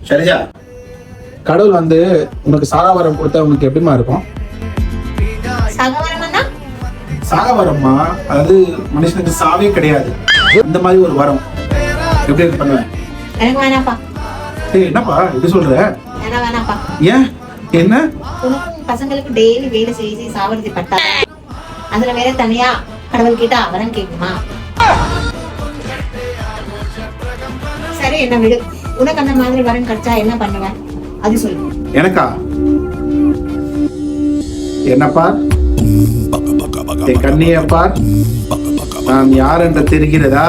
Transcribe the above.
சரிஜா, கடவுள் வந்து உனக்கு சாகாவரம் கொடுத்தா உனக்கு எப்படிமா இருக்கும்? சகவரம்னா சாகாவரம்மா, அதாவது மனுஷனுக்கு சாவே கிடையாது, இந்த மாதிரி ஒரு வரம். எப்படி இருக்கு பண்ணுவேன்? எனக்கு வேணாப்பா. ஏய் என்னப்பா இப்படி சொல்ற? வேணாப்பா. ஏன்? என்ன? உனக்கும் பசங்களுக்கு டெய்லி வேலை செய்து சாவரதி பட்டா அதுல வேற தனியா கடவுள் கிட்ட அவரம் கேட்குமா? சரி என்ன விடு. உனக்கு அந்த மாதிரி வரம் கிடைச்சா என்ன பண்ணுவேன் அது சொல்லு. எனக்கா? என்னப்பா கண்ணியப்பா, நான் யார் என்று தெரிகிறதா?